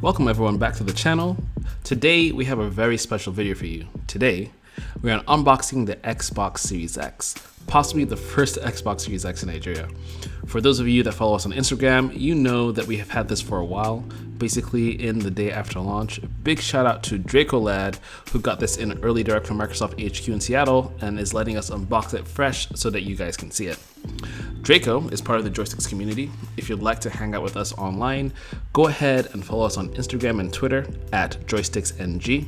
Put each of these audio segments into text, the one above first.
Welcome everyone back to the channel. Today we have a very special video for you. Today we're unboxing the Xbox Series X, possibly the first Xbox Series X in Nigeria. For those of you that follow us on Instagram, you know that we have had this for a while, basically in the day after launch. Big shout out to Draco Lad, who got this in early direct from Microsoft HQ in Seattle and is letting us unbox it fresh so that you guys can see it. Draco is part of the Joysticks community. If you'd like to hang out with us online, go ahead and follow us on Instagram and Twitter at JoysticksNG.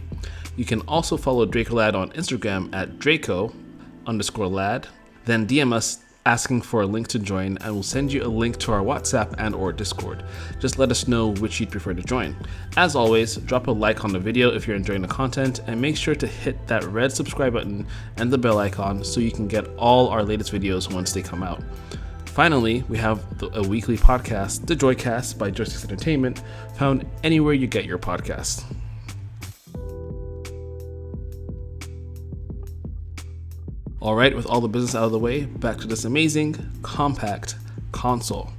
You can also follow Draco Lad on Instagram at Draco_Lad. Then DM us asking for a link to join, and we'll send you a link to our WhatsApp and or Discord. Just let us know which you'd prefer to join. As always, drop a like on the video if you're enjoying the content, and make sure to hit that red subscribe button and the bell icon so you can get all our latest videos once they come out. Finally, we have a weekly podcast, The Joycast by Joysticks Entertainment, found anywhere you get your podcasts. Alright, with all the business out of the way, back to this amazing, compact console.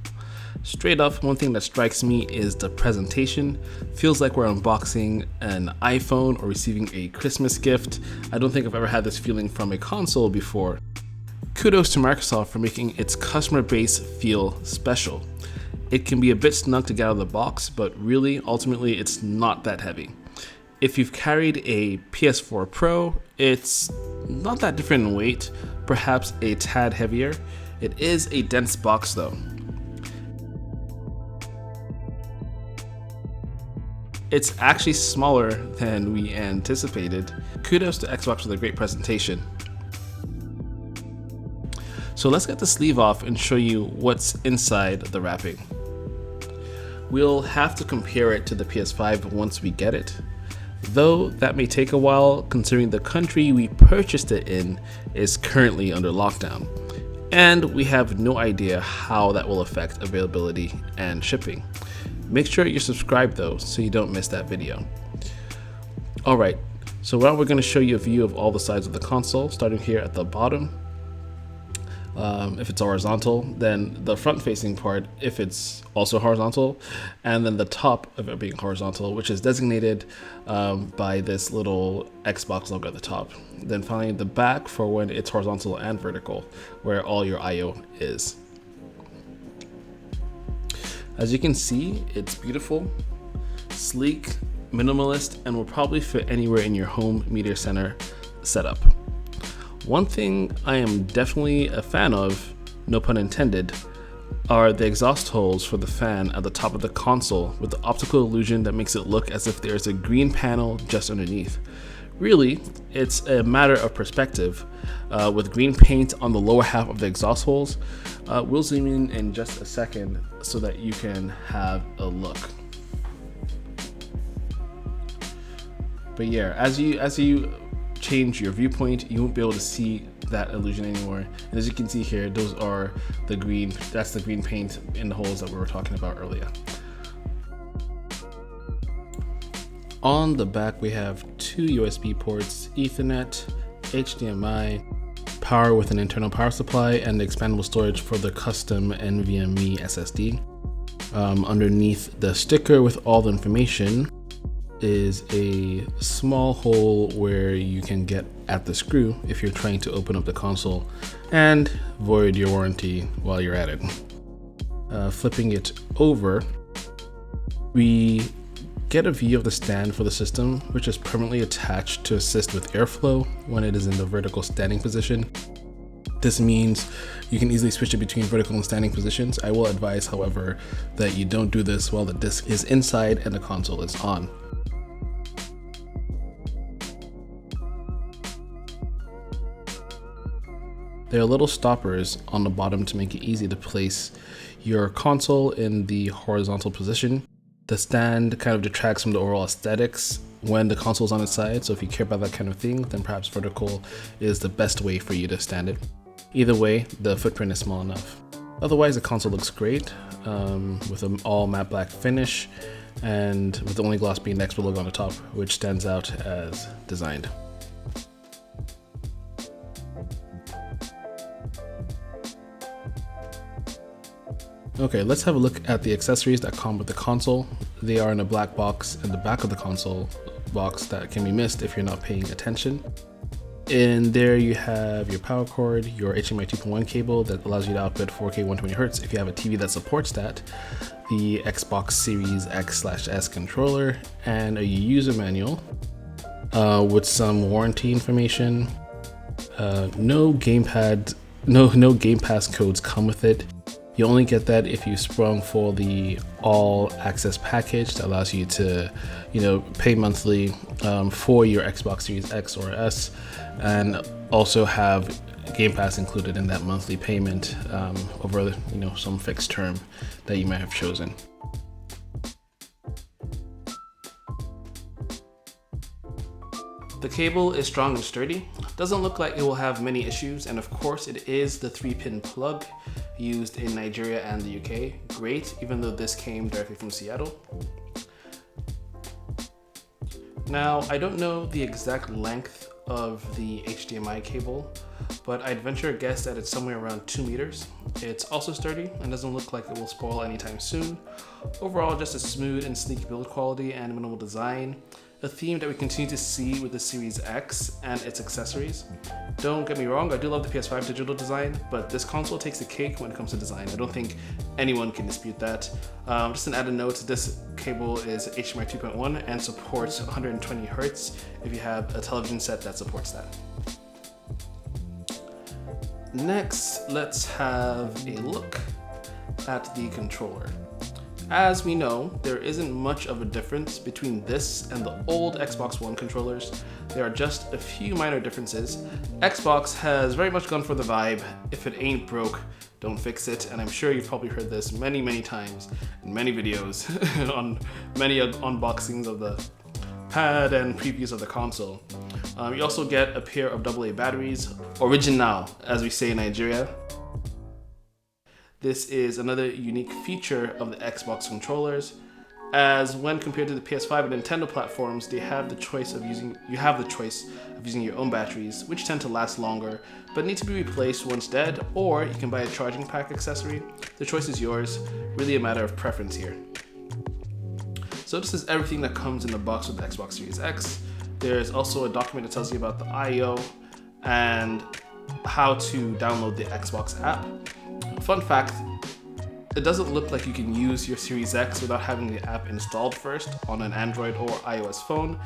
Straight up, one thing that strikes me is the presentation. Feels like we're unboxing an iPhone or receiving a Christmas gift. I don't think I've ever had this feeling from a console before. Kudos to Microsoft for making its customer base feel special. It can be a bit snug to get out of the box, but really, ultimately, it's not that heavy. If you've carried a PS4 Pro, it's not that different in weight, perhaps a tad heavier. It is a dense box though. It's actually smaller than we anticipated. Kudos to Xbox with a great presentation. So let's get the sleeve off and show you what's inside the wrapping. We'll have to compare it to the PS5 once we get it, though that may take a while considering the country we purchased it in is currently under lockdown, and we have no idea how that will affect availability and shipping. Make sure you're subscribed though so you don't miss that video. Alright, so now we're going to show you a view of all the sides of the console, starting here at the bottom. If it's horizontal, then the front facing part if it's also horizontal, and then the top of it being horizontal, which is designated by this little Xbox logo at the top. Then finally the back for when it's horizontal and vertical, where all your I/O is. As you can see, it's beautiful, sleek, minimalist, and will probably fit anywhere in your home media center setup. One thing I am definitely a fan of, no pun intended, are the exhaust holes for the fan at the top of the console with the optical illusion that makes it look as if there's a green panel just underneath. Really, it's a matter of perspective. With green paint on the lower half of the exhaust holes, we'll zoom in just a second so that you can have a look. But yeah, as you change your viewpoint, you won't be able to see that illusion anymore. And as you can see here, those are that's the green paint in the holes that we were talking about earlier. On the back, we have two USB ports, Ethernet, HDMI, power with an internal power supply, and expandable storage for the custom NVMe SSD. Underneath the sticker with all the information is a small hole where you can get at the screw if you're trying to open up the console and void your warranty while you're at it. Flipping it over, we get a view of the stand for the system, which is permanently attached to assist with airflow when it is in the vertical standing position. This means you can easily switch it between vertical and standing positions. I will advise, however, that you don't do this while the disc is inside and the console is on. There are little stoppers on the bottom to make it easy to place your console in the horizontal position. The stand kind of detracts from the overall aesthetics when the console is on its side, so if you care about that kind of thing, then perhaps vertical is the best way for you to stand it. Either way, the footprint is small enough. Otherwise, the console looks great with an all matte black finish and with the only gloss being the Xbox logo on the top, which stands out as designed. Okay, let's have a look at the accessories that come with the console. They are in a black box in the back of the console box that can be missed if you're not paying attention. In there you have your power cord, your HDMI 2.1 cable that allows you to output 4K 120Hz if you have a TV that supports that, the Xbox Series X/S controller, and a user manual with some warranty information. No Game Pass codes come with it. You only get that if you sprung for the all access package that allows you to, pay monthly for your Xbox Series X or S, and also have Game Pass included in that monthly payment over, some fixed term that you might have chosen. The cable is strong and sturdy. Doesn't look like it will have many issues, and of course it is the 3-pin plug used in Nigeria and the UK. Great, even though this came directly from Seattle. Now, I don't know the exact length of the HDMI cable, but I'd venture a guess that it's somewhere around 2 meters. It's also sturdy and doesn't look like it will spoil anytime soon. Overall, just a smooth and sleek build quality and minimal design. A theme that we continue to see with the Series X and its accessories. Don't get me wrong, I do love the PS5 digital design, but this console takes the cake when it comes to design. I don't think anyone can dispute that. Just an added note, this cable is HDMI 2.1 and supports 120Hz if you have a television set that supports that. Next, let's have a look at the controller. As we know, there isn't much of a difference between this and the old Xbox One controllers. There are just a few minor differences. Xbox has very much gone for the vibe, if it ain't broke, don't fix it, and I'm sure you've probably heard this many times in many videos on many unboxings of the pad and previews of the console. You also get a pair of AA batteries, original as we say in Nigeria. This is another unique feature of the Xbox controllers, as when compared to the PS5 and Nintendo platforms, you have the choice of using your own batteries, which tend to last longer, but need to be replaced once dead, or you can buy a charging pack accessory. The choice is yours, really a matter of preference here. So this is everything that comes in the box with the Xbox Series X. There's also a document that tells you about the I/O and how to download the Xbox app. Fun fact, it doesn't look like you can use your Series X without having the app installed first on an Android or iOS phone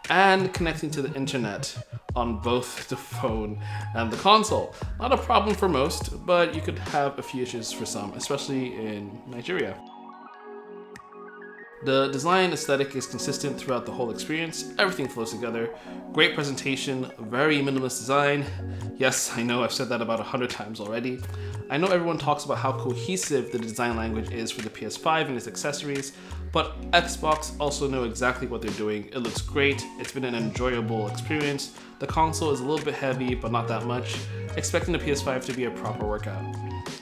and connecting to the internet on both the phone and the console. Not a problem for most, but you could have a few issues for some, especially in Nigeria. The design aesthetic is consistent throughout the whole experience. Everything flows together. Great presentation, very minimalist design. Yes, I know I've said that about 100 times already. I know everyone talks about how cohesive the design language is for the PS5 and its accessories, but Xbox also know exactly what they're doing. It looks great. It's been an enjoyable experience. The console is a little bit heavy, but not that much. Expecting the PS5 to be a proper workout.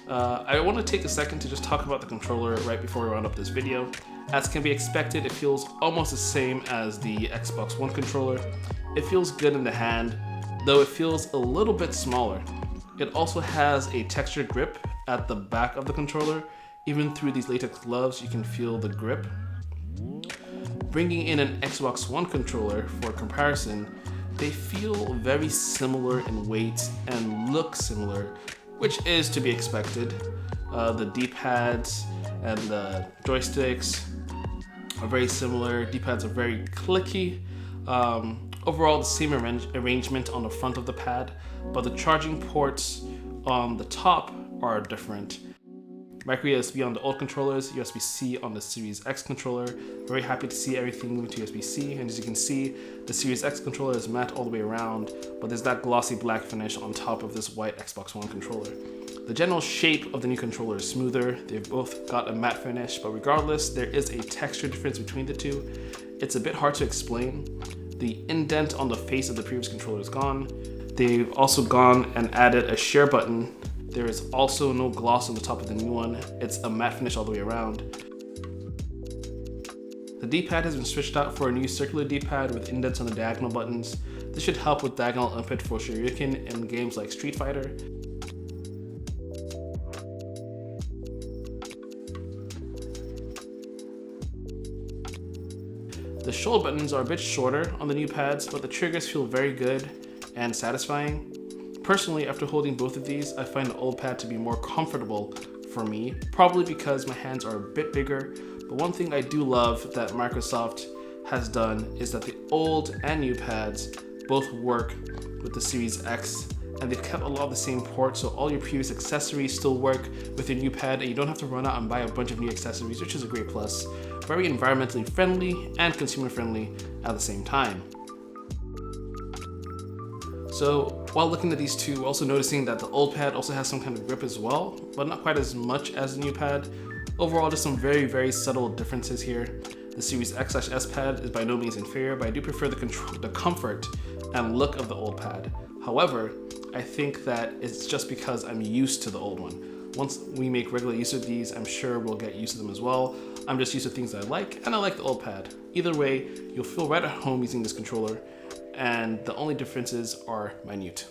I want to take a second to just talk about the controller right before we round up this video. As can be expected, it feels almost the same as the Xbox One controller. It feels good in the hand, though it feels a little bit smaller. It also has a textured grip at the back of the controller. Even through these latex gloves, you can feel the grip. Bringing in an Xbox One controller for comparison, they feel very similar in weight and look similar, which is to be expected. The D-pads and the joysticks are very similar. D-pads are very clicky. Overall, the same arrangement on the front of the pad, but the charging ports on the top are different. Micro USB on the old controllers, USB-C on the Series X controller. Very happy to see everything moving to USB-C, and as you can see, the Series X controller is matte all the way around, but there's that glossy black finish on top of this white Xbox One controller. The general shape of the new controller is smoother. They've both got a matte finish, but regardless, there is a texture difference between the two. It's a bit hard to explain. The indent on the face of the previous controller is gone. They've also gone and added a share button. There is also no gloss on the top of the new one. It's a matte finish all the way around. The D-pad has been switched out for a new circular D-pad with indents on the diagonal buttons. This should help with diagonal input for Shoryuken in games like Street Fighter. The shoulder buttons are a bit shorter on the new pads, but the triggers feel very good and satisfying. Personally, after holding both of these, I find the old pad to be more comfortable for me, probably because my hands are a bit bigger. But one thing I do love that Microsoft has done is that the old and new pads both work with the Series X, and they've kept a lot of the same ports, so all your previous accessories still work with your new pad, and you don't have to run out and buy a bunch of new accessories, which is a great plus. Very environmentally friendly and consumer friendly at the same time. So while looking at these two, we're also noticing that the old pad also has some kind of grip as well, but not quite as much as the new pad. Overall, just some very, very subtle differences here. The Series X/S pad is by no means inferior, but I do prefer the comfort and look of the old pad. However, I think that it's just because I'm used to the old one. Once we make regular use of these, I'm sure we'll get used to them as well. I'm just used to things that I like, and I like the old pad. Either way, you'll feel right at home using this controller, and the only differences are minute.